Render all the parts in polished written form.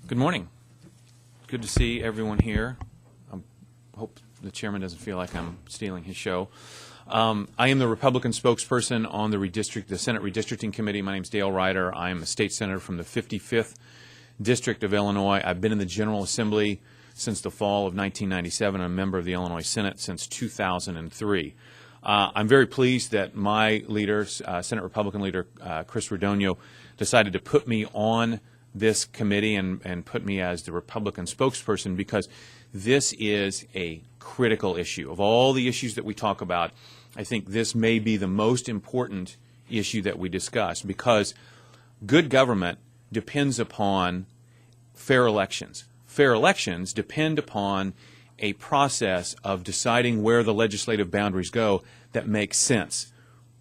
Good morning. Good to see everyone here. I hope the chairman doesn't feel like I'm stealing his show. I am the Republican spokesperson on the Senate Redistricting Committee. My name is Dale Rigther. I am a state senator from the 55th District of Illinois. I've been in the General Assembly since the fall of 1997. I'm a member of the Illinois Senate since 2003. I'm very pleased that my leader, Senate Republican leader Chris Rodonio, decided to put me on this committee and put me as the Republican spokesperson, because this is a critical issue. Of all the issues that we talk about, I think this may be the most important issue that we discuss, because good government depends upon fair elections. Fair elections depend upon a process of deciding where the legislative boundaries go that makes sense.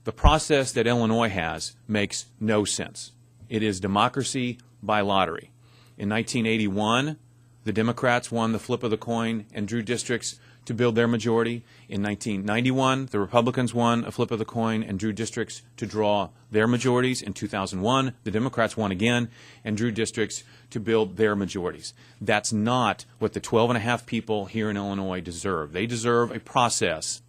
The process that Illinois has makes no sense. It is democracy by lottery. In 1981, the Democrats won the flip of the coin and drew districts to build their majority. In 1991, the Republicans won a flip of the coin and drew districts to draw their majorities. In 2001, the Democrats won again and drew districts to build their majorities. That's not what the 12.5 people here in Illinois deserve. They deserve a process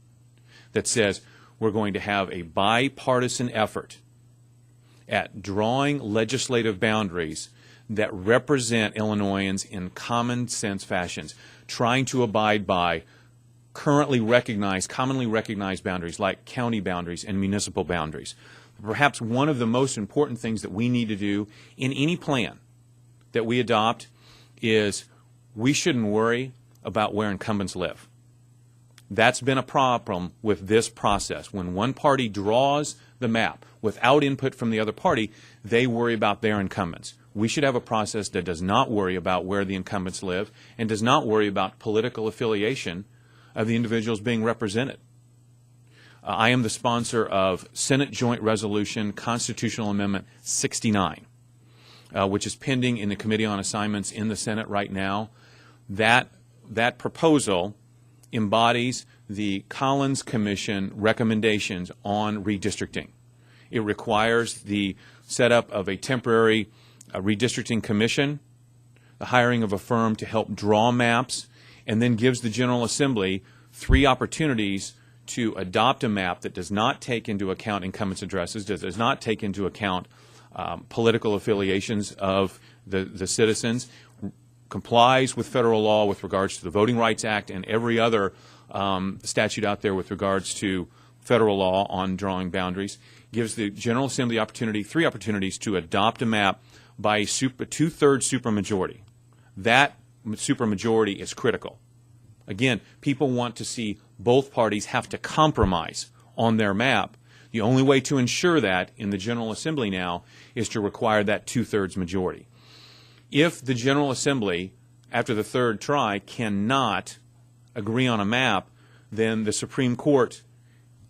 that says we're going to have a bipartisan effort at drawing legislative boundaries that represent Illinoisans in common sense fashions, trying to abide by commonly recognized boundaries like county boundaries and municipal boundaries. Perhaps one of the most important things that we need to do in any plan that we adopt is we shouldn't worry about where incumbents live. That's been a problem with this process. When one party draws the map without input from the other party, they worry about their incumbents. We should have a process that does not worry about where the incumbents live and does not worry about political affiliation of the individuals being represented. I am the sponsor of Senate Joint Resolution Constitutional Amendment 69, which is pending in the Committee on Assignments in the Senate right now. That proposal embodies the Collins Commission recommendations on redistricting. It requires the setup of a temporary redistricting commission, the hiring of a firm to help draw maps, and then gives the General Assembly 3 opportunities to adopt a map that does not take into account incumbents' addresses, does not take into account political affiliations of the citizens, complies with federal law with regards to the Voting Rights Act and every other statute out there with regards to federal law on drawing boundaries, gives the General Assembly 3 opportunities to adopt a map by a 2/3 supermajority. That supermajority is critical. Again, people want to see both parties have to compromise on their map. The only way to ensure that in the General Assembly now is to require that 2/3 majority. If the General Assembly, after the 3rd try, cannot agree on a map, then the Supreme Court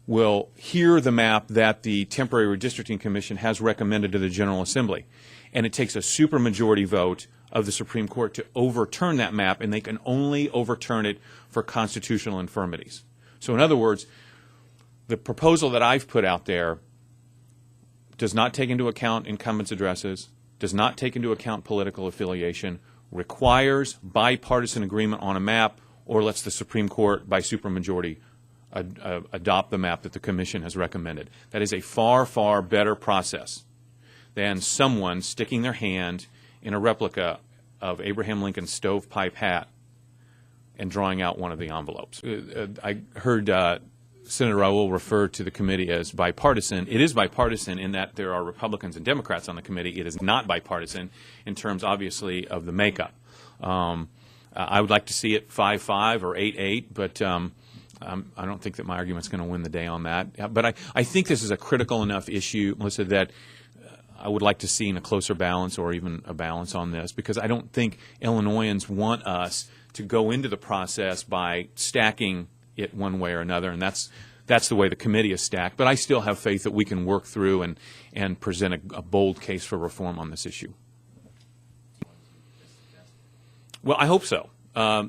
will hear the map that the Temporary Redistricting Commission has recommended to the General Assembly. And it takes a supermajority vote of the Supreme Court to overturn that map, and they can only overturn it for constitutional infirmities. So in other words, the proposal that I've put out there does not take into account incumbents' addresses, does not take into account political affiliation, requires bipartisan agreement on a map, or lets the Supreme Court, by supermajority, adopt the map that the Commission has recommended. That is a far, far better process than someone sticking their hand in a replica of Abraham Lincoln's stovepipe hat and drawing out one of the envelopes. I heard Senator Raul refer to the committee as bipartisan. It is bipartisan in that there are Republicans and Democrats on the committee. It is not bipartisan in terms, obviously, of the makeup. I would like to see it 5-5 or 8-8, but I don't think that my argument's going to win the day on that. But I think this is a critical enough issue, Melissa, that I would like to see in a closer balance or even a balance on this, because I don't think Illinoisans want us to go into the process by stacking it one way or another, and that's the way the committee is stacked. But I still have faith that we can work through and present a bold case for reform on this issue. Well, I hope so.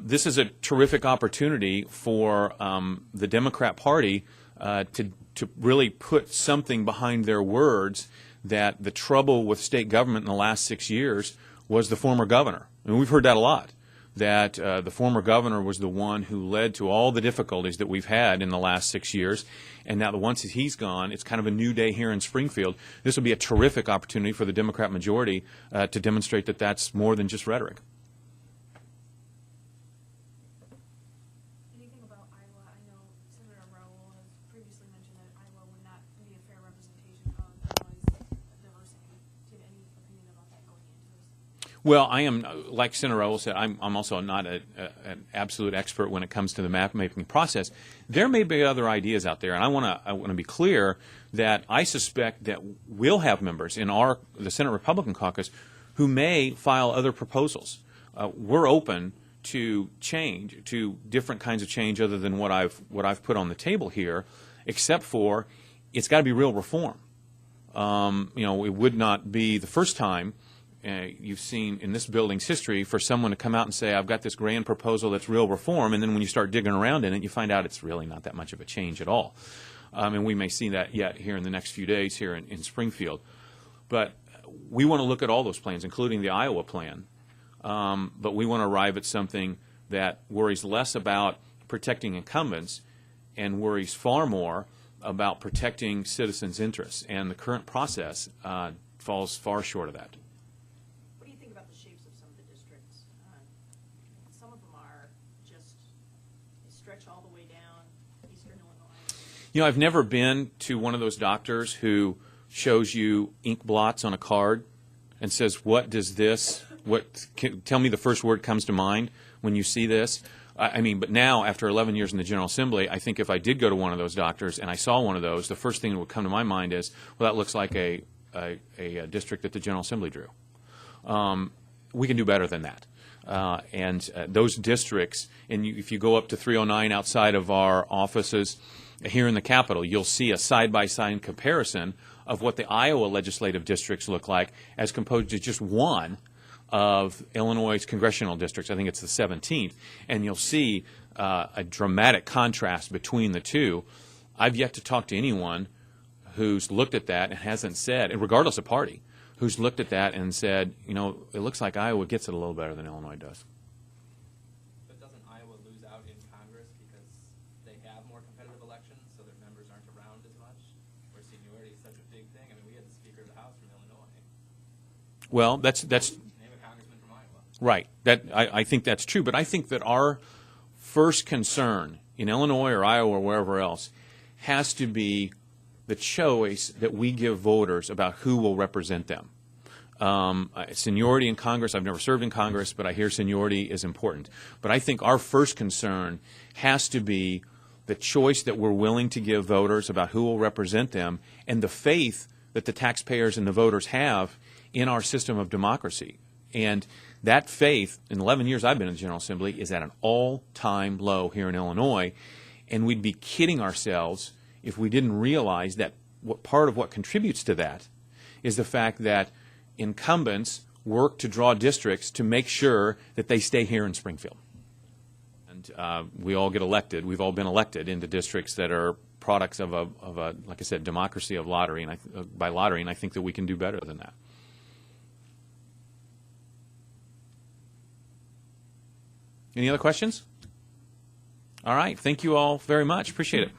This is a terrific opportunity for the Democrat Party to really put something behind their words that the trouble with state government in the last 6 years was the former governor. And we've heard that a lot, that the former governor was the one who led to all the difficulties that we've had in the last 6 years. And now that once he's gone, it's kind of a new day here in Springfield. This will be a terrific opportunity for the Democrat majority to demonstrate that that's more than just rhetoric. Anything about Iowa? I know Senator Raoul has previously mentioned that Iowa would not be a fair representation of Illinois' diversity. Do you have any opinion about that going into this? Well, I am, like Senator Raoul said, I'm also not an absolute expert when it comes to the map-making process. There may be other ideas out there, and I want to be clear that I suspect that we'll have members in the Senate Republican caucus who may file other proposals. We're open to change, to different kinds of change other than what I've put on the table here, except for it's got to be real reform. It would not be the first time you've seen in this building's history for someone to come out and say, I've got this grand proposal that's real reform, and then when you start digging around in it, you find out it's really not that much of a change at all. And we may see that yet here in the next few days here in Springfield. But we want to look at all those plans, including the Iowa plan, but we want to arrive at something that worries less about protecting incumbents and worries far more about protecting citizens' interests. And the current process falls far short of that. Stretch all the way down eastern Illinois. You know, I've never been to one of those doctors who shows you ink blots on a card and says, tell me the first word comes to mind when you see this. But now, after 11 years in the General Assembly, I think if I did go to one of those doctors and I saw one of those, the first thing that would come to my mind is, well, that looks like a district that the General Assembly drew. We can do better than that. Those districts, and if you go up to 309 outside of our offices here in the Capitol, you'll see a side-by-side comparison of what the Iowa legislative districts look like as composed to just one of Illinois' congressional districts. I think it's the 17th. And you'll see a dramatic contrast between the two. I've yet to talk to anyone who's looked at that and hasn't said, and regardless of party, who's looked at that and said, it looks like Iowa gets it a little better than Illinois does. But doesn't Iowa lose out in Congress because they have more competitive elections, so their members aren't around as much? Where seniority is such a big thing. We had the Speaker of the House from Illinois. Well, that's Name a congressman from Iowa. Right. I think that's true, but I think that our first concern in Illinois or Iowa or wherever else has to be the choice that we give voters about who will represent them. Seniority in Congress, I've never served in Congress, but I hear seniority is important. But I think our first concern has to be the choice that we're willing to give voters about who will represent them and the faith that the taxpayers and the voters have in our system of democracy. And that faith, in 11 years I've been in the General Assembly, is at an all-time low here in Illinois. And we'd be kidding ourselves if we didn't realize that part of what contributes to that is the fact that incumbents work to draw districts to make sure that they stay here in Springfield. And we all get elected. We've all been elected into districts that are products of a like I said, democracy of lottery, and by lottery, and I think that we can do better than that. Any other questions? All right. Thank you all very much. Appreciate it.